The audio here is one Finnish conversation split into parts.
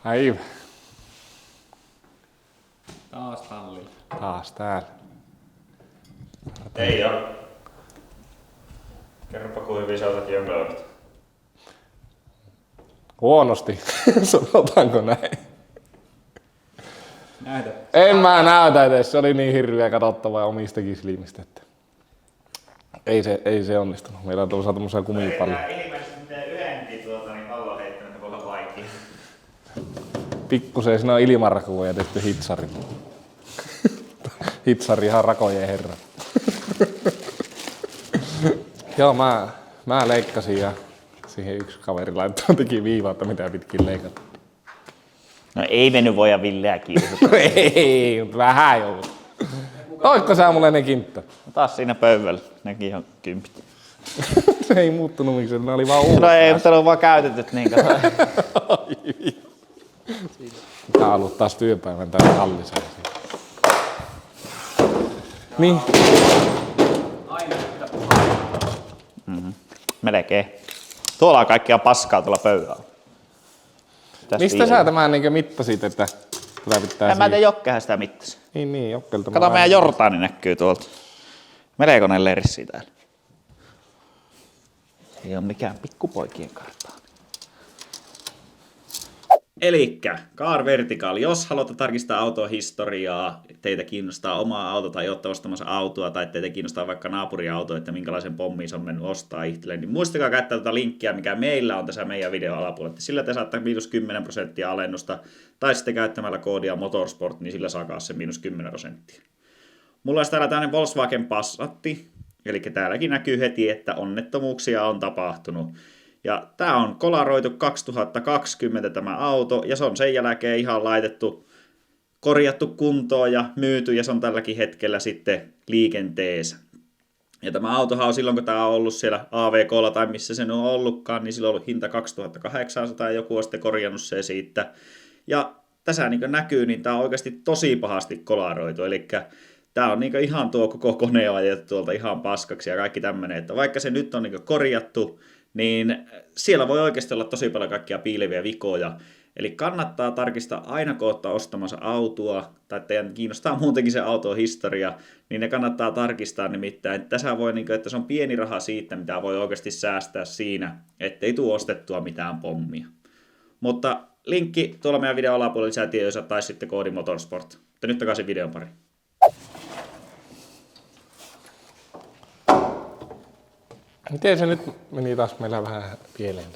Päivä. Taas tallilla. Taas täällä. Ei oo. Kerropa kuin hyvin sä otat jonglöörit. Huonosti, sanotaanko näin? Näytä. En mä näytä edes, se oli niin hirveä katsottavaa omistakin silmistä, että ei se onnistunut. Meillä on tuossa tommosia kumipalloja. Tää ilmeisesti miten yhdenkin niin pallon heittäminen voi olla vaikea. Pikkusen siinä on ilmanrakoja tehty hitsari. Hitsari ihan rakojen herra. Joo, mä leikkasin ja siihen yksi kaveri laittoi teki viivaa, että mitä pitkin leikata. No ei me nyt voida Villeä kiusata. No ei, mutta vähän joudut. Toitko sä mulle ne kintta? Taas siinä pöydällä, nekin on 10. Se ei muuttunut miksi, ne oli vaan uudet. No ei, mutta ne on vaan käytetyt niin kauan. Tää on ollut taas työpäivän täällä hallissa. Niin. Melkein. Tuolla on kaikkia paskaa tuolla pöydällä. Mistä sä tämän niin mittasit, että tätä pitää En mä tiedä, Jokkehän sitä mittasi. Niin, Jokkelta. Kato, meidän Jordaani näkyy tuolta. Melkoinen lerssi täällä. Ei oo mikään pikkupoikien karttaa. Elikkä Car Vertical, jos haluatte tarkistaa auton historiaa, teitä kiinnostaa omaa auto tai olette ostamassa autoa tai teitä kiinnostaa vaikka naapuriauto, että minkälaisen pommin se on mennyt ostaa itselleen, niin muistakaa käyttää tuota linkkiä, mikä meillä on tässä meidän videon alapuolella. Sillä te saatte -10% alennusta, tai sitten käyttämällä koodia Motorsport, niin sillä saa se -10%. Mulla olisi täällä tämmöinen Volkswagen Passatti, eli täälläkin näkyy heti, että onnettomuuksia on tapahtunut. Ja tää on kolaroitu 2020 tämä auto, ja se on sen jälkeen ihan korjattu kuntoon ja myyty, ja se on tälläkin hetkellä sitten liikenteessä. Ja tämä autohan on silloin, kun tää on ollut siellä AVK:lla tai missä se on ollutkaan, niin sillä on ollut hinta 2800 ja joku on sitten korjannut se siitä. Ja tässä niin kuin näkyy, niin tää on oikeasti tosi pahasti kolaroitu, eli tää on niin ihan tuo koko kone on ajettu tuolta ihan paskaksi ja kaikki tämmönen, että vaikka se nyt on niin korjattu, niin siellä voi oikeasti olla tosi paljon kaikkia piileviä vikoja. Eli kannattaa tarkistaa aina, kun olette ostamassa autoa, tai teidän kiinnostaa muutenkin se auton historia, niin ne kannattaa tarkistaa nimittäin. Tässä voi, että se on pieni raha siitä, mitä voi oikeasti säästää siinä, ettei tule ostettua mitään pommia. Mutta linkki tuolla meidän videon alapuolella lisää tietoja, tai sitten koodi Motorsport. Mutta nyt takaisin videon pari. Miten se nyt meni taas meillä vähän pieleen?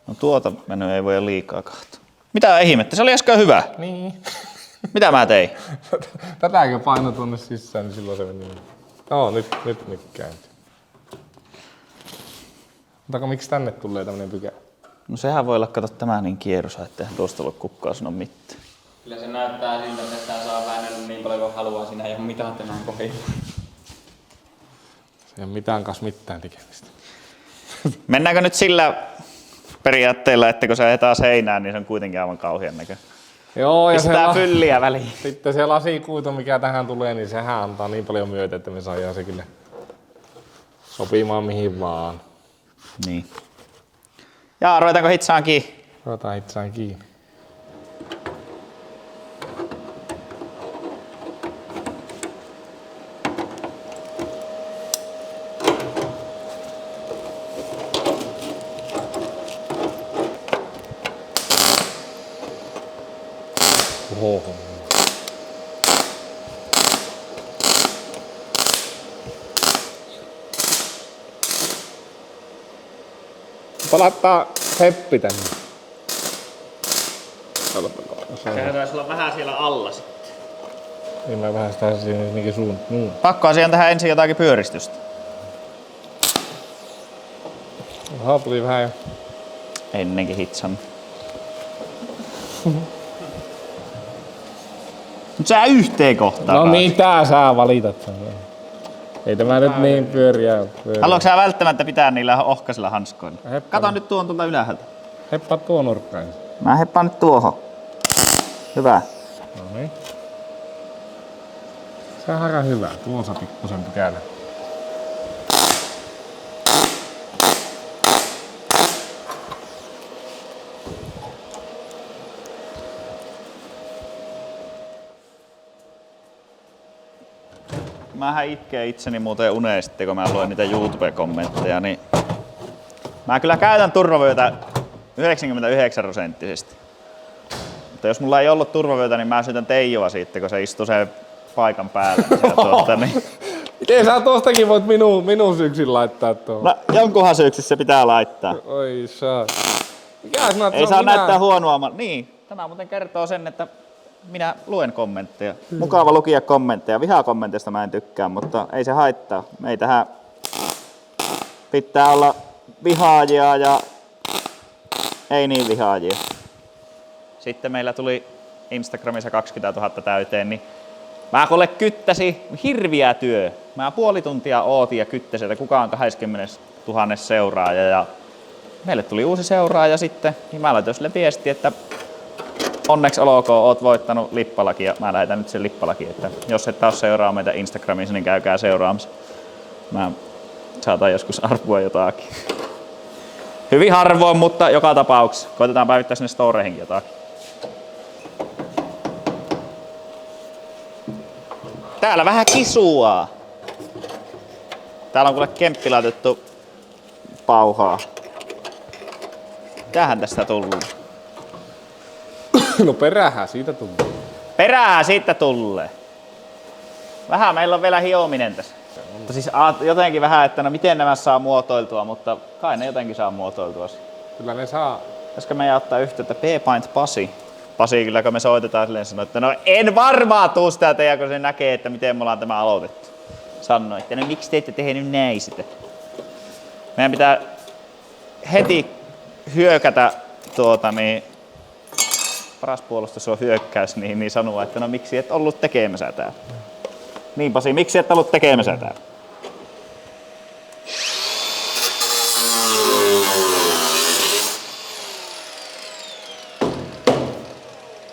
No tuota mennyt ei voi liikaa kahta. Mitä ihmettä? Se oli äsken hyvä. Niin. Mitä mä tein? Tätäkö paino tuonne sisään, niin silloin se meni. Joo, nyt käynti. Mutta miksi tänne tulee tämmönen pykälä? No sehän voi olla, kato tämä niin kierrosa, ettei tuosta voi kukaan sanoa mitään. Kyllä se näyttää siltä, että sitä saa väännellä niin paljon kuin haluaa. Siinä ei ole mitään tänään kohdilla. Se ei ole mitään kanssa mitään tekemistä. Mennäänkö nyt sillä periaatteella, että kun se ajetaan seinään, niin se on kuitenkin aivan kauhean näkö. Joo, ja pistää fylliä väliin. Sitten se lasikuitu, mikä tähän tulee, niin sehän antaa niin paljon myötä, että me saadaan se kyllä sopimaan mihin vaan. Niin. Ja ruvetaanko hitsaan kiinni? Ruvetaan hitsaan kiinni. Oho. Palattaa Heppi tänne. Sehän taisi olla vähän siellä alla sitten. Niin mä vähän sitä siinäkin suun. Pakko asiaan tähän ensin jotakin pyöristystä. Aha, tuli vähän jo. Ennenkin hitsan. Mut sä yhteen kohtaan. No mitä sä valitat? Ei tämä nyt niin pyöriä. Haluatko sä välttämättä pitää niillä ohkaisilla hanskoilla? Heppa. Kato nyt tuon tuolta ylhäältä. Heppaa tuo nurkkaan. Mä heppaan nyt tuohon. Hyvä. No niin. Se on aika hyvä. Tuossa pikkusen pykälä. Mähän itkee itseni muuten uneen sitten, kun mä luen niitä YouTube-kommentteja, niin mä kyllä käytän turvavyötä 99%. Mutta jos mulla ei ollut turvavyötä, niin mä syytän Teijoa siitä, kun se istuu sen paikan päällä. Niin. Miten sä tuostakin voit minun syksyn laittaa tuohon? No, jonkunhan syyksissä se pitää laittaa. Oi saa. Mikä sinä, Ei saa näyttää huonoa. Niin, tämä muuten kertoo sen, että minä luen kommentteja. Mukava lukia kommentteja. Vihakommenteista mä en tykkää, mutta ei se haittaa. Meitähän pitää olla vihaajia ja ei niin vihaajia. Sitten meillä tuli Instagramissa 20 000 täyteen, niin mä kuule kyttäsi hirviä työ. Mä puoli tuntia ootin ja kyttäsin, että kukaan 20 000 seuraaja. Ja meille tuli uusi seuraaja sitten, niin mä laitoin sille viesti, että onneksi olkoon, oot voittanut lippalakin ja mä lähetän nyt sen lippalakin, että jos et taas seuraa meitä Instagramissa, niin käykää seuraamassa. Mä saatan joskus arvua jotakin. Hyvin harvoin, mutta joka tapauksessa. Koitetaan päivittää sinne storeihinkin jotakin. Täällä vähän kisuaa. Täällä on kuule kemppi laitettu pauhaa. Mitähän tästä tullut? No perähän siitä tulee. Perää siitä tulee. Vähän meillä on vielä hiominen tässä. Mutta siis jotenkin vähän, että no miten nämä saa muotoiltua, mutta kai ne jotenkin saa muotoiltua. Kyllä ne saa. Pitäisikö meidän ottaa yhteyttä P-Paint Pasi? Pasi kyllä kun me soitetaan silleen sanoo, että no en varmaan tuu sitä tehdä, kun se näkee, että miten me ollaan tämä aloitettu. Sanoi, että no miksi te ette tehnyt näin sitä? Meidän pitää heti hyökätä paras puolustus on hyökkäys, niin sanoa, että no miksi et ollut tekemässä täällä. Niin Pasi, miksi et ollut tekemässä täällä?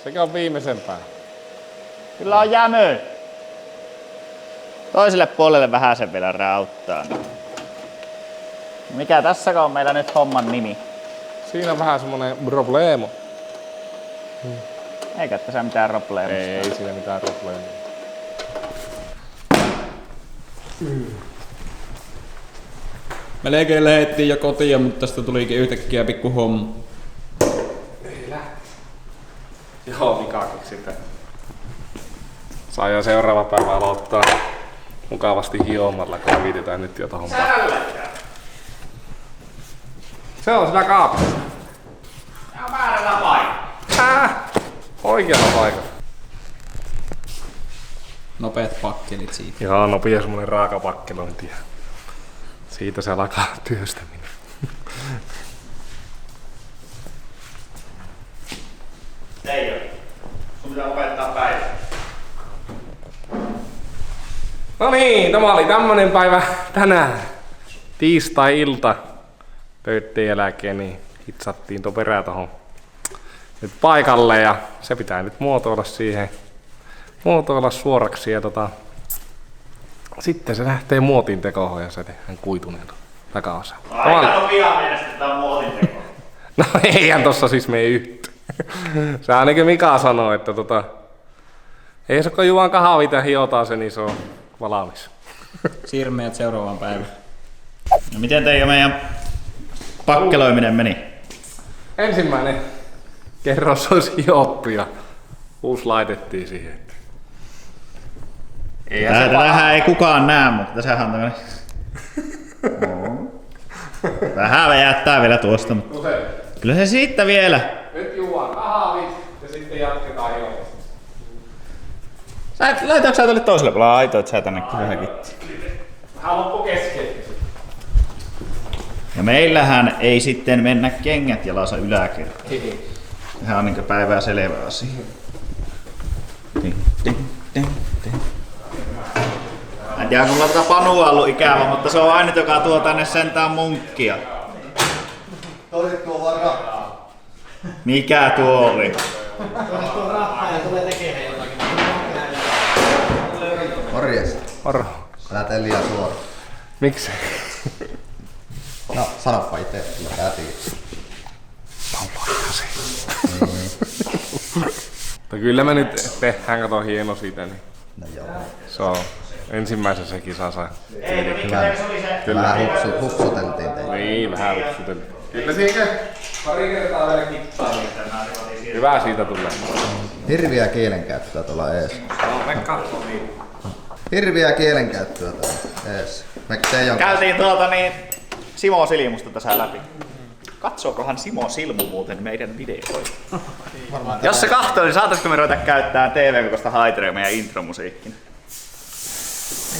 Sekä on viimeisempää. Kyllä on jämö. Toiselle puolelle vähän sen vielä rauttaa. Mikä tässä on meillä nyt homman nimi? Siinä on vähän semmonen probleemo. Eikä tässä mitään probleemista. Ei siinä mitään probleemaa. Melkein lähettiin jo kotiin, mutta tästä tulikin yhtäkkiä pikku homma. Ei lähti. Joo, Mikakin sitten. Saa jo seuraava päivä aloittaa mukavasti hiomalla, kun viitetään nyt jo tohon päivään. Se on siinä kaapissa. Tää on väärällä paikalla. Oikealla paikalla. Nopeat pakkelit siitä. Joo, nopea semmonen raaka pakkelointi. Siitä se alkaa työstäminen. Ei oo. Sun pitää opettaa päivä. No niin, tämä oli tämmönen päivä tänään. Tiistai-ilta töitten jälkeen, niin hitsattiin tuo perä tohon nyt paikalle ja se pitää nyt muotoilla siihen. Muotoilla suoraksi ja sitten se lähtee muotin tekoon ja se tehdään kuitunen takaosa. Aika nopea mielestä tää on muotin teko. No eihän tossa siis mene yhtään. Se ainakin Mika sanoo, että ei se kun juon kahvit ja hiotaan se, niin se on valmis. Siirry meidät seuraavaan päivään. No miten teidän meidän pakkeloiminen meni? Ensimmäinen kerros olisi hiottu ja uusi laitettiin siihen. Tätähän ei kukaan näe, mutta tässähän on tämmönen... Vähän jättää vielä tuosta, mutta kyllä se siitä vielä. Nyt juon kahvit ja sitten jatketaan jo. Laitoinko sä tuolle toiselle puolelle? Laitoit sä tänne kyllä häkittiin. Vähän loppu kesken. Ja meillähän ei sitten mennä kengät jalassa yläkertaan. Sehän on niinku päivää selvä asia. En tiedä, kun tätä Panua ollut ikävä, mutta se on ainut, joka tuo tänne sentään munkkia. Tuo vaan rahaa. Mikä tuo oli? Tuo rahaa ja tulee tekemään jotakin. Morjes. Moro. Älä tee liian suora. Miksi? No, sanoppa itse, kyllä tää tiedät. Mutta kyllä me nyt tehdään, kato hieno siitä, niin No joo. se on ensimmäisessä kisassa. Kyllä vähän hupsuteltiin teitä. Niin, vähän lipsuteltiin. Kyllä siinä pari kertaa vielä kittaa. Hyvä siitä tulee. Hirviä kielenkäyttöä tuolla ees. No, me katsoo niin. Hirviä kielenkäyttöä tuolla ees. Käytiin Simo Silmusta tässä läpi. Katsookohan Simo Silmu muuten meidän videoita? Jos se katsoo, niin saataisiko me ruveta käyttää TV-kokoista haiteria meidän intromusiikkiin?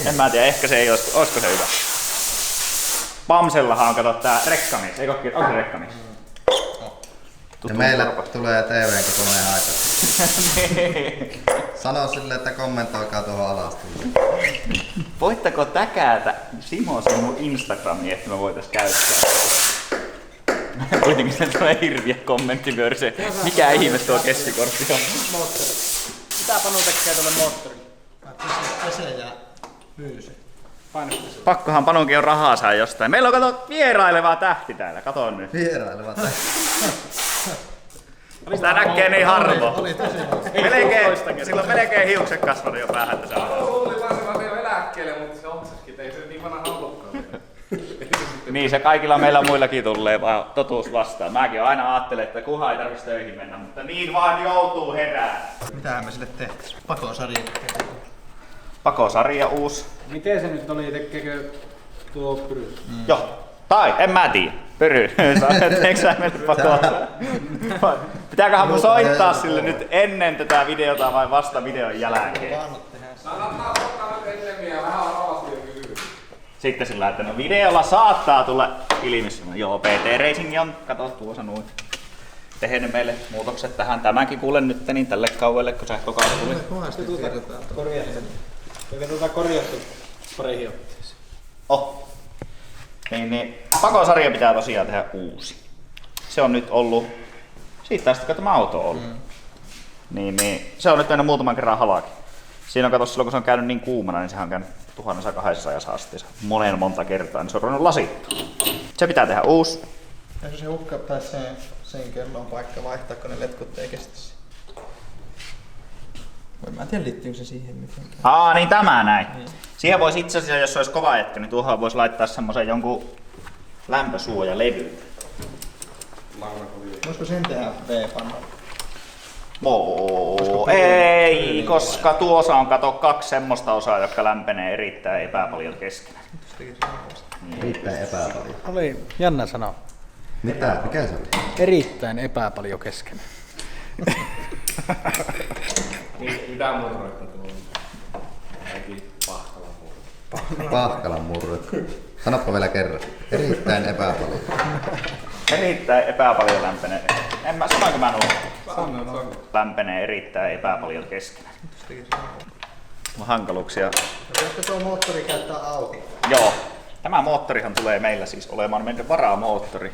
En mä tiedä, ehkä se ei olisi, olisiko se hyvä? Pamsellahan on kato tää rekkamies, eikö onko se rekkamies? Ja meille tulee TVn kokonaan aika. Sano silleen, että kommentoikaa tuohon alas. Voitteko täkätä Simo sinun Instagramiin, että me voitais käyttää? Kuitenkin sen tulee hirviä kommenttivyöryse. Mikä ihme tuo keskikortti on? Mitä Panu tekee tuolle moottorille? Pesee ja myy se. Pakkohan Panunkin on rahaa saa jostain. Meillä on kato vieraileva tähti täällä, kato nyt. Vierailevat. Sitä näkee niin harvoin. Oli tosi Silloin melkein hiukset kasvanut jo päähän tässä. Luulin vaan se vaan jo eläkkeelle, mutta se oksaskin, ei se niin vanha ollutkaan. Niin se kaikilla meillä muillakin tulee vaan totuus vastaan. Mäkin aina ajattelen, että kunhan ei tarvitse töihin mennä, mutta niin vaan joutuu herää. Mitähän me sille tehtiin? Pakosarja. Pakosarja uusi. Miten se nyt oli, tekeekö tuo pyry? Joo. Tai en mä tiedä. Pyry. Teekö sä meille pakosarja? Pitääköhän mun soittaa sille nyt ennen tätä videota vai vasta videon jälkeen? Kannattaa ottaa nyt enemmän ja vähän alaskin kysyä. Sitten sillä, että no videolla saattaa tulla ilmissä. No joo, PT Racing on, kato tuossa noin. Tehnyt meille muutokset tähän. Tämänkin kuulen nyt niin tälle kauelle, kun sähkökausi tuli. Korjattu pareihin otteeseen. Oh. Niin, pakosarja pitää tosiaan tehdä uusi. Se on nyt ollut, siitä asti kun tämä auto on ollut. Niin, se on nyt mennyt muutaman kerran halaki. Siinä on kato silloin, kun se on käynyt niin kuumana, niin sehän on käynyt 1200 asteessa monta kertaa, niin se on ruvennut lasittua. Se pitää tehdä uusi. Eikö se hukka tai sen kellon paikka vaihtaa, kun ne letkut ei kestä sitä? Mä en tiedä, liittyykö se siihen mitenkään. Niin tämä näin. Siihen voisi itse asiassa, jos olisi kova hetki, niin tuohon voisi laittaa semmoisen jonkun lämpösuojalevyn. Voisiko sen tehdä V-panna? Ei, koska tuossa on kato 2 semmoista osaa, jotka lämpenee erittäin epäpaljon keskenään. Erittäin epäpaljon. Oli jännä sana. Mitä? Mikä se oli? Erittäin epäpaljon kesken. Mitä murroita tuolla on? Kaikki Pahkalan murroita. Pahkalan murrot. Sanoppa vielä kerran. Erittäin epäpaljon. Erittäin epäpaljon lämpenee. Sanoinko mä nuo? Lämpenee erittäin epäpaljon keskenään. On hankaluuksia. Voisiko tuo moottori käyttää auki? Joo. Tämä moottorihan tulee meillä siis olemaan meidän varamoottori.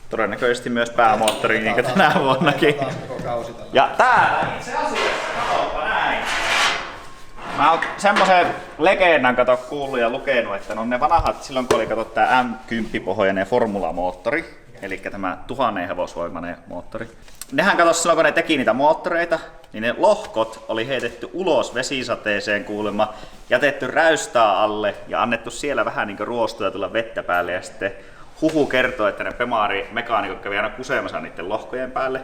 Todennäköisesti myös päämoottori, niin kuin tänä vuonnakin. Ja täällä itse asiassa, katsoppa näin. Mä oon semmosen legendan kuullut ja lukenut, että no ne vanhat, silloin kun oli tää M10-pohjainen formulamoottori, eli tämä 1000 hevosvoimainen moottori. Nehän silloin kun ne teki niitä moottoreita, niin ne lohkot oli heitetty ulos vesisateeseen kuulemma, jätetty räystää alle ja annettu siellä vähän niin kuin ruostua ja tulla vettä päälle ja sitten huhu kertoo, että ne Pemari-mekaanikot kävi aina kuseemassa niiden lohkojen päälle.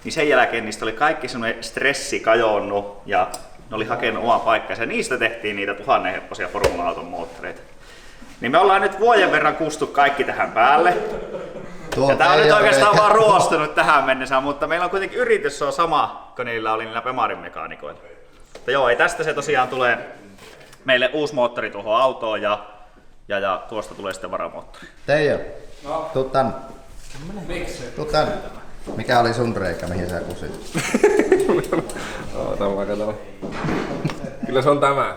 Niin sen jälkeen niistä oli kaikki semmoinen stressi kajonnut ja ne oli hakenut oman paikkansa ja niistä tehtiin niitä 1000 hepposia formula-auton moottoreita. Niin me ollaan nyt vuoden verran kustu kaikki tähän päälle. Ja tää on nyt oikeastaan vaan ruostunut tähän mennessä, mutta meillä on kuitenkin yritys on sama kuin niillä oli niillä Bemarin mekaanikoilla. Mutta joo, ei tästä se tosiaan tulee meille uusi moottori tuohon autoon ja tuosta tulee sitten varamoottori. Teijo, tuu tänne. Miksi? Tuu tänne. Mikä oli sun reikä, mihin sä kusit? Oota, mä katson. Kyllä se on tämä.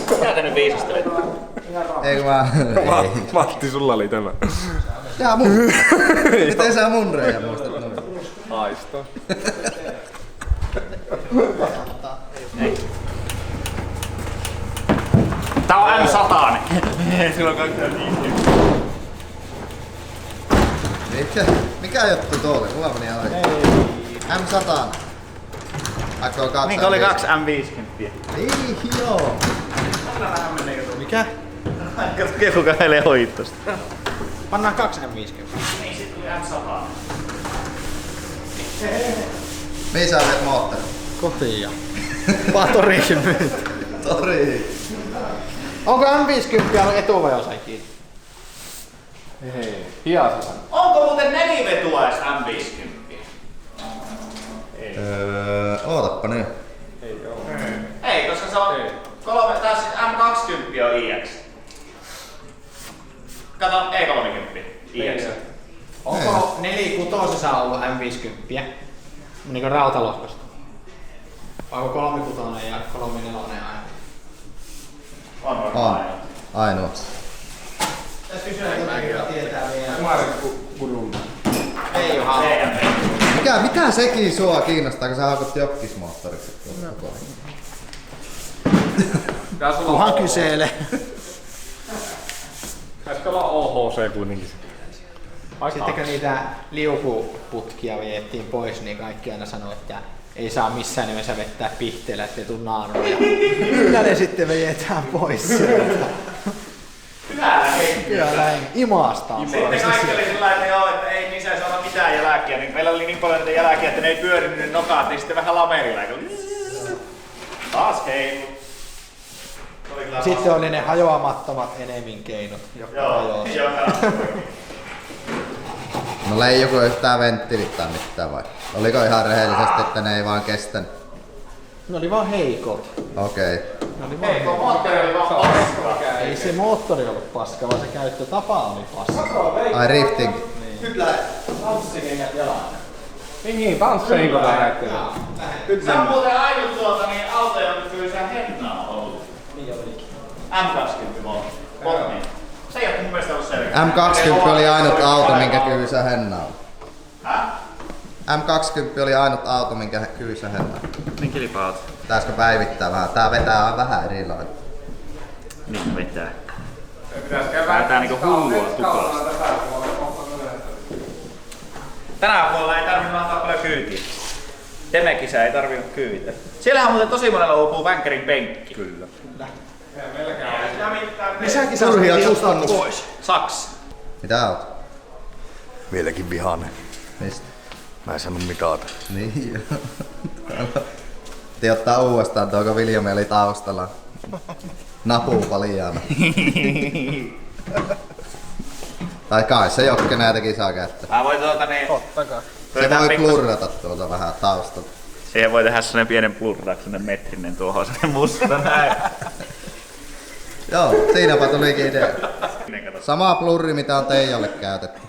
Mitä te nyt viisastelette? Eikö mä... Ei. Matti, sulla oli tämä. Jaa mun. Miten sä mun reijä muistat noin? Haisto. Tää on M100. Sillä on kaikkea Mikä juttu tuo oli? Mulla meni aivan. M100. Vaikka on 2 Niin oli 2 M50. Ei, joo. Mikä? Kehu kävelee ohittosta. Pannaan 2 M50. Niin sit tuli M100. Mihin sä olet moottori? Kotiin ja patoriin myynti. Tori. Onko M50 ollut etuvejosa kiinni? Hei, hiasasa. Onko muuten nelivetuais M50? Ootappa nyt. Ei, koska se on taas M20 on iX. Kato, E30 iX. Onko 4-6 ollut M50? Niinku rautalohkosta. Vai onko 3-6 ja 3-4 aina? On. Ainoa. Tässä kysyä, että tietää vielä. Markku Kudun. Ei oo Mitä sekin sua kiinnostaa, kun sä haukut jokkismoottoriksi? Kuhan kyselee. Pitäisikö olla OHC kuitenkin? Sittenkö niitä liukuputkia viettiin pois, niin kaikki aina sanoo, että ei saa missään nimessä vettää pihteellä, ettei tuu naaroja. Kyllä ne sitten vedetään pois sieltä. Kyllä näin. Imaastaan. Sitten kaikki oli sillä että joo, että ei niissä ei saa mitään jälkiä. Niin meillä oli niin paljon niitä jälkiä, että ne ei pyörinyt ne nokat, niin sitten vähän lamerilla. Taas heilu. Sitten oli ne hajoamattomat enemin keinot, jotka hajoaa. Joo. No ei joku yhtään venttilit tai mitään vai? Oliko ihan rehellisesti, että ne ei vaan kestänyt? Ne oli vaan heikot. Okei. Ne oli vaan heikot. Moottori oli vaan paska. Ei se moottori ollut paska, vaan se käyttötapa oli paska. Ai rifting. Tanssikengät jalan. Niin, tansseihinko lähdettiin? Se on muuten ainut niin auto, joka kyysää hennaa ollut. Niin olikin. M20 moottori. Se ei ole mun mielestä ollut selkeä. M20 oli ainut auto, minkä kyysä hennaa. Häh? M20 oli ainut auto, minkä kyysä hennaa. Niin kilpa-auto. Pitäisikö päivittää vähän? Tää vetää vähän erilainen. Niin vetää. Vetää niinku hullua tukosta. Tänä vuonna ei tarvinnut antaa paljon kyytiä. Temekisä ei tarvinnut kyytiä. Siellähän muuten tosi monella uupuu vänkärin penkki. Kyllä. Lisäkin saa kustannus pois. Saks. Mitä oot? Vieläkin vihainen. Mistä? Mä en sano mitata. Niin joo. Piti ottaa uudestaan tuo, kun Viljami oli taustalla. Napu paljaana. Tai kai se Jokke näitäkin saa käyttää. Mä voin niin... Tottakai. Se voi plurrata tuolta vähän taustalta. Siihen voi tehdä sellainen pienen plurraksi, sellainen metrinen tuohon, sellainen musta näin. Joo, siinäpä tulikin idea. Sama plurri, mitä on Teijalle käytetty.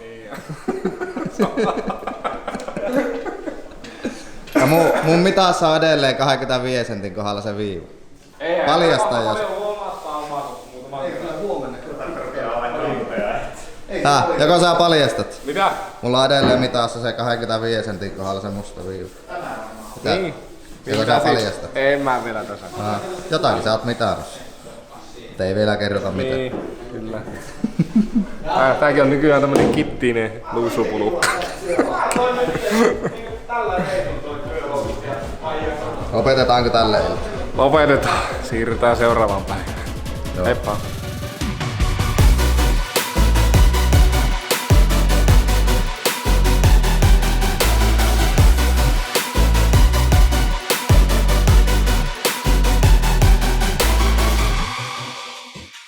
Ja mun mitassa on edelleen 25 sentin kohdalla se viiva. Paljasta jos. Joko sä paljastat? Mitä? Mulla on edelleen mitassa se 25 sentin kohdalla se musta viiva. Niin. Joko sä paljastat? En mä vielä tässä. Jotakin sä oot mitannut. Mut ei vielä kerrota mitään. Niin, kyllä. Tääkin on nykyään tämmönen kittinen luusupulukka. Lopetetaanko tälle? Lopetetaan. Siirrytään seuraavaan päivään. Joo. Heippa.